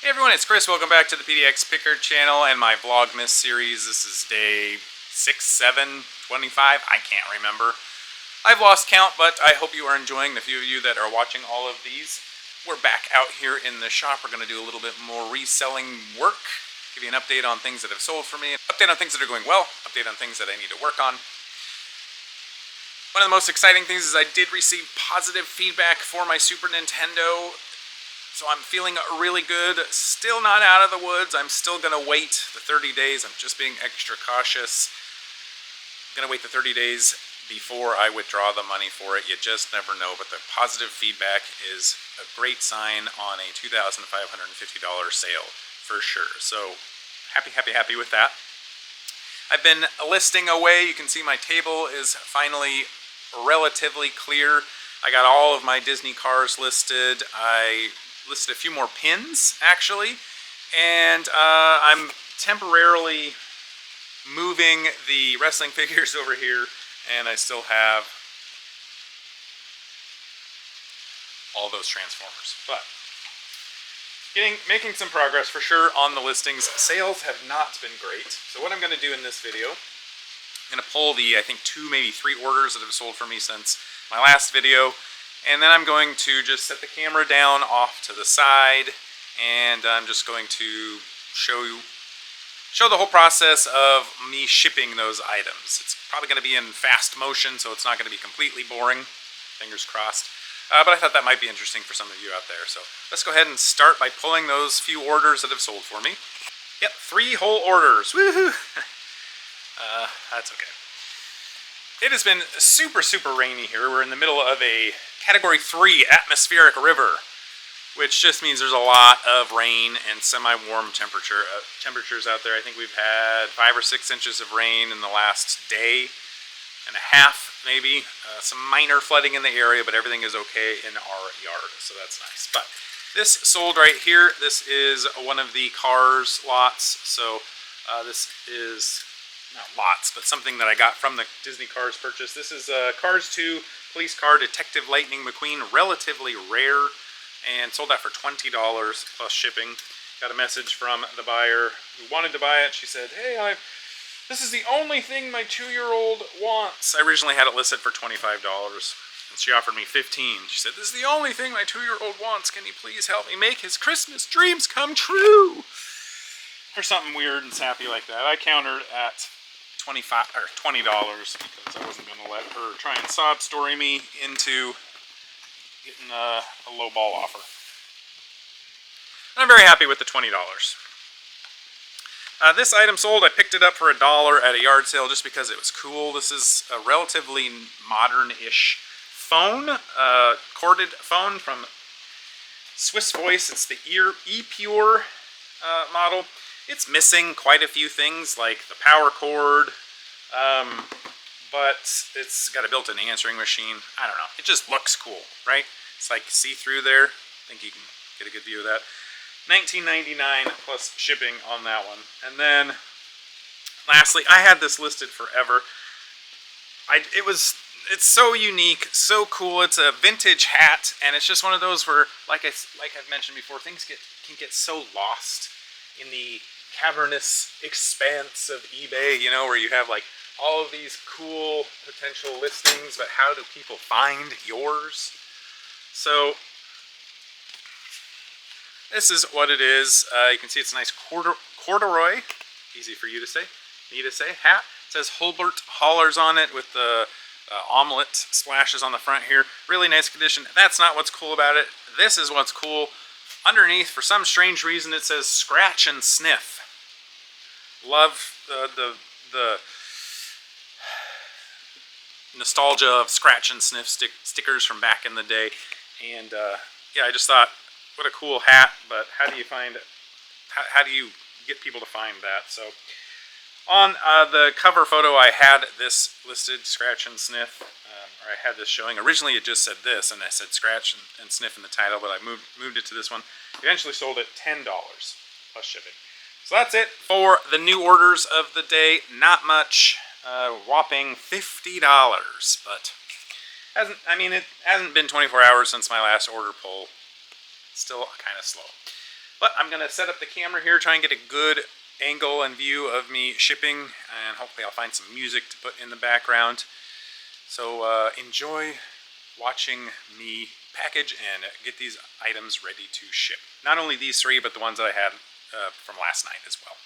Hey everyone, it's Chris. Welcome back to the PDX Picker channel and my Vlogmas series. This is day 6, 7, 25, I can't remember. I've lost count, but I hope you are enjoying, the few of you that are watching all of these. We're back out here in the shop. We're going to do a little bit more reselling work, give you an update on things that have sold for me, update on things that are going well, update on things that I need to work on. One of the most exciting things is I did receive positive feedback for my Super Nintendo. So I'm feeling really good, still not out of the woods. I'm still going to wait the 30 days. I'm just being extra cautious. I'm going to wait the 30 days before I withdraw the money for it. You just never know, but the positive feedback is a great sign on a $2,550 sale for sure. So happy with that. I've been listing away. You can see my table is finally relatively clear. I got all of my Disney cars listed. I listed a few more pins actually, and I'm temporarily moving the wrestling figures over here, and I still have all those Transformers, but making some progress for sure on the listings. Sales have not been great, so what I'm going to do in this video, I'm going to pull the I think 2 maybe 3 orders that have sold for me since my last video. And then I'm going to just set the camera down off to the side, and I'm just going to show the whole process of me shipping those items. It's probably going to be in fast motion, so it's not going to be completely boring, fingers crossed. But I thought that might be interesting for some of you out there. So let's go ahead and start by pulling those few orders that have sold for me. Yep, 3 whole orders, woohoo! That's okay. It has been super rainy here. We're in the middle of a Category 3 atmospheric river, which just means there's a lot of rain and semi-warm temperatures out there. I think we've had 5 or 6 inches of rain in the last day and a half, maybe. Some minor flooding in the area, but everything is okay in our yard, so that's nice. But this sold right here. This is one of the Cars lots, so this is not lots, but something that I got from the Disney Cars purchase. This is Cars 2 Police Car Detective Lightning McQueen, relatively rare, and sold that for $20 plus shipping. Got a message from the buyer who wanted to buy it. She said, hey, this is the only thing my 2-year-old wants. I originally had it listed for $25, and she offered me $15. She said, this is the only thing my 2-year-old wants. Can you please help me make his Christmas dreams come true? Or something weird and sappy like that. I countered at $20 because I wasn't going to let her try and sob story me into getting a low ball offer. And I'm very happy with the $20. This item sold. I picked it up for $1 at a yard sale just because it was cool. This is a relatively modern-ish phone, corded phone from Swiss Voice. It's the ePure model. It's missing quite a few things like the power cord, but it's got a built-in answering machine. I don't know. It just looks cool, right? It's like see-through there. I think you can get a good view of that. $19.99 plus shipping on that one. And then, lastly, I had this listed forever. It's so unique, so cool. It's a vintage hat, and it's just one of those where, like I've mentioned before, things can get so lost in the cavernous expanse of eBay, you know, where you have like all of these cool potential listings, but how do people find yours? So this is what it is. You can see it's a nice corduroy, easy for you to say, me to say, hat. It says Hulbert Haulers on it with the omelet splashes on the front here. Really nice condition. That's not what's cool about it. This is what's cool. Underneath, for some strange reason, it says Scratch and Sniff. Love the nostalgia of Scratch and Sniff stickers from back in the day. And yeah, I just thought, what a cool hat, but how do you get people to find that? So on the cover photo, I had this listed, Scratch and Sniff, or I had this showing. Originally it just said this, and I said Scratch and Sniff in the title, but I moved it to this one. Eventually sold it $10 plus shipping. So that's it for the new orders of the day. Not much, whopping $50, but it hasn't been 24 hours since my last order pull. Still kind of slow. But I'm going to set up the camera here, try and get a good angle and view of me shipping, and hopefully I'll find some music to put in the background. So enjoy watching me package and get these items ready to ship. Not only these three, but the ones that I had from last night as well.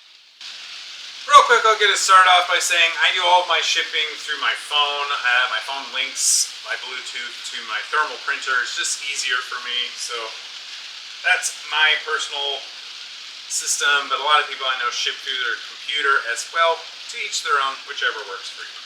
Real quick, I'll get it started off by saying I do all of my shipping through my phone. My phone links by Bluetooth to my thermal printer. It's just easier for me. So that's my personal system, but a lot of people I know ship through their computer as well. To each their own, whichever works for you.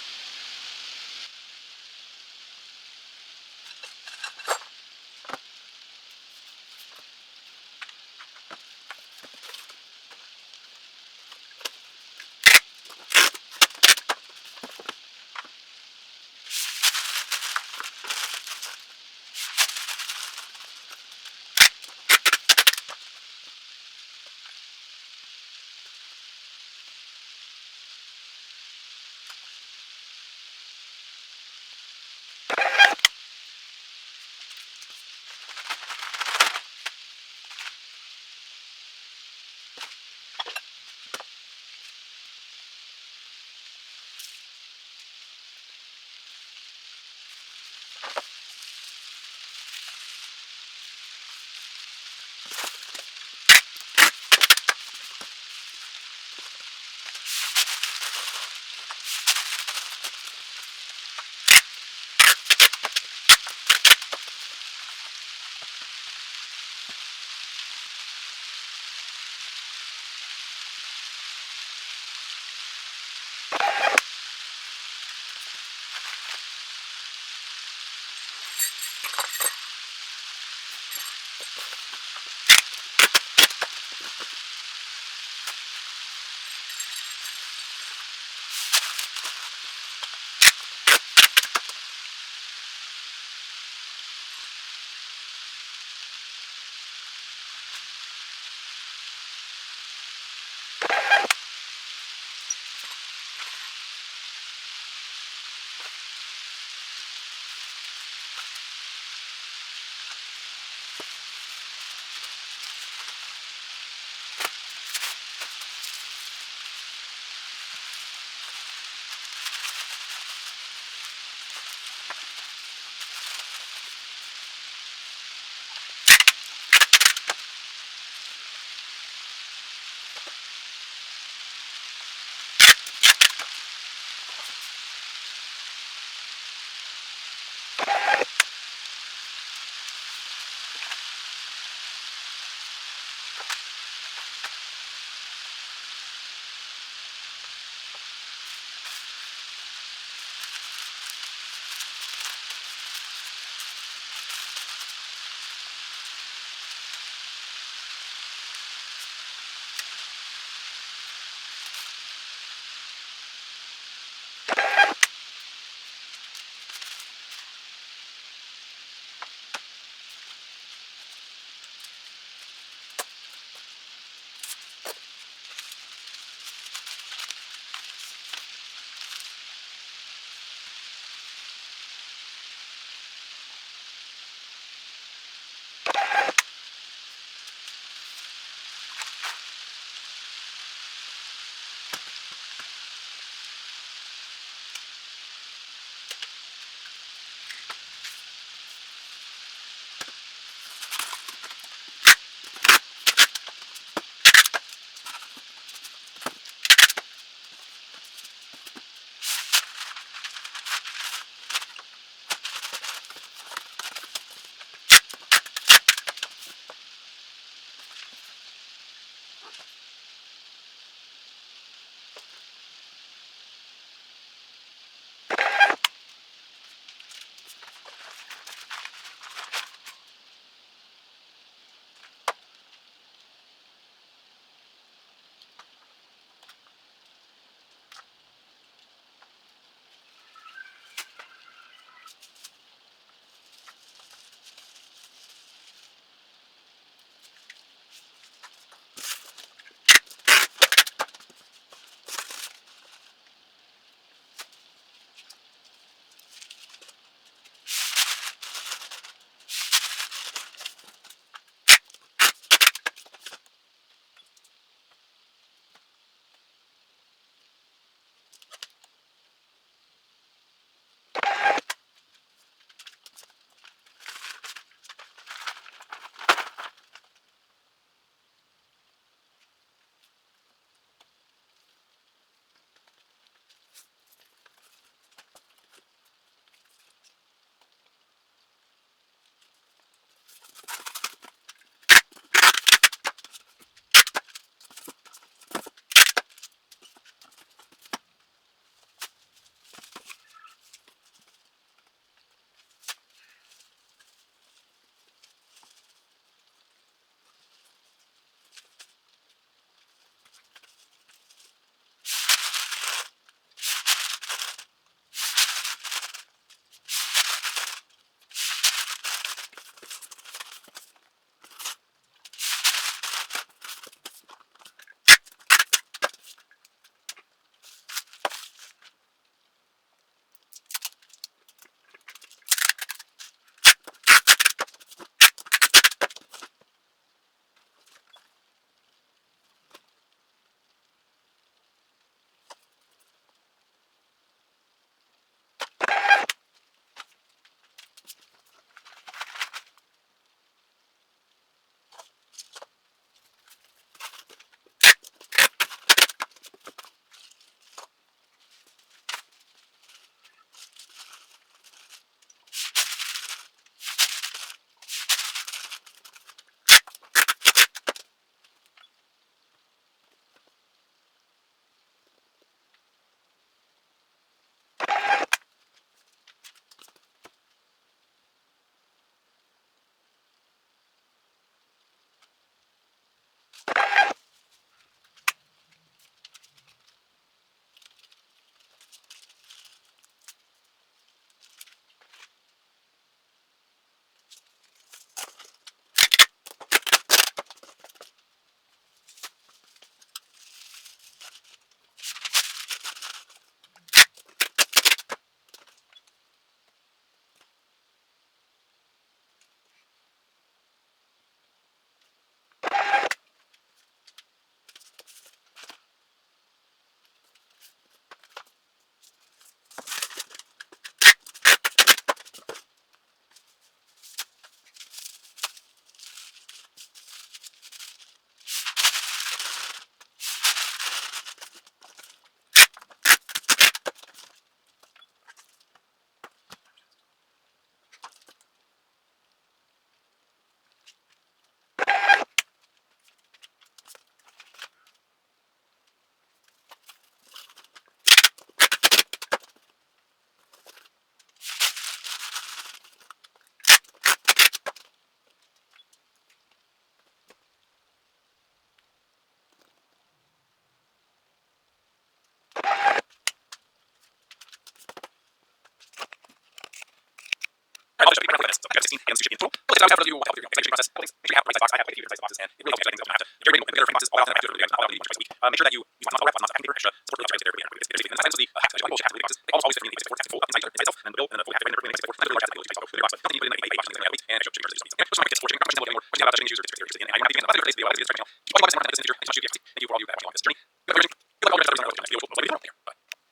got 16 items to ship in total. Look, for those of you who want to help with your shipping process, make sure you have the right size box. I have like 80 different size boxes, and it really helps you things that don't have to. If you're getting different boxes all out, then I have to do it all out twice a week. Make sure that you use lots of wrap, lots of packing paper, extra support really there for the end. And the the hats, actually, boxes, they almost always fit in the 86 fold up inside itself, and the bill and the fold have to fit in the 86 and the large has to be able to go through the box. But don't you put in like 8 boxes in there, and extra shipping charges. Okay, so I'm going to get shipping questions, more questions about shipping issues or tips and I have to get about today's video. Keep watching this in the future. Thank you for all you that watching this journey.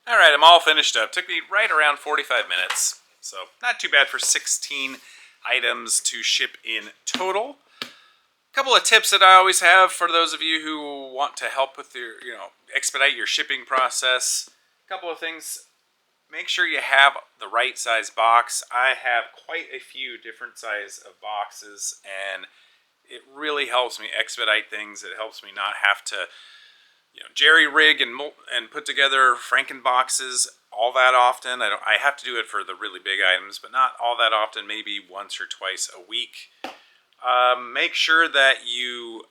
All right, I'm all finished up. Took me right around 45 minutes, so not too bad for 16 items to ship in total. A couple of tips that I always have for those of you who want to help with your, expedite your shipping process. A couple of things. Make sure you have the right size box. I have quite a few different size of boxes, and it really helps me expedite things. It helps me not have to jerry rig and put together Franken boxes all that often. I have to do it for the really big items, but not all that often, maybe once or twice a week. Make sure that you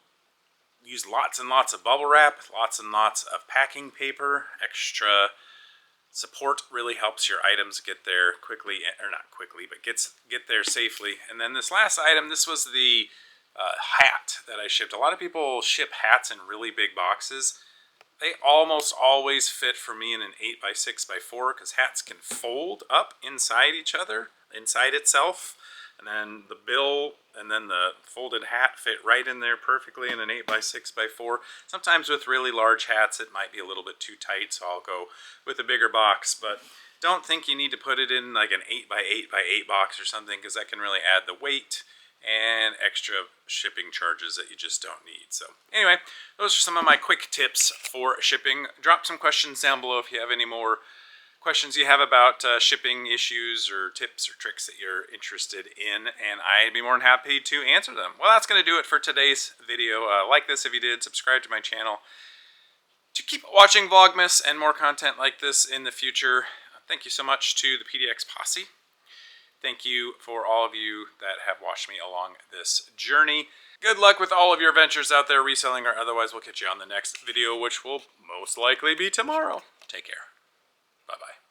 use lots and lots of bubble wrap, lots and lots of packing paper. Extra support really helps your items get there quickly, or not quickly, but get there safely. And then this last item, this was the hat that I shipped. A lot of people ship hats in really big boxes. They almost always fit for me in an 8x6x4 because hats can fold up inside each other, inside itself. And then the bill and then the folded hat fit right in there perfectly in an 8x6x4. Sometimes with really large hats it might be a little bit too tight, so I'll go with a bigger box. But don't think you need to put it in like an 8x8x8 box or something, because that can really add the weight and extra shipping charges that you just don't need. So anyway, those are some of my quick tips for shipping. Drop some questions down below if you have any more questions you have about shipping issues or tips or tricks that you're interested in, and I'd be more than happy to answer them. Well, that's going to do it for today's video. Like this if you did, subscribe to my channel to keep watching Vlogmas and more content like this in the future. Thank you so much to the PDX Posse. Thank you for all of you that have watched me along this journey. Good luck with all of your ventures out there, reselling or otherwise. We'll catch you on the next video, which will most likely be tomorrow. Take care. Bye-bye.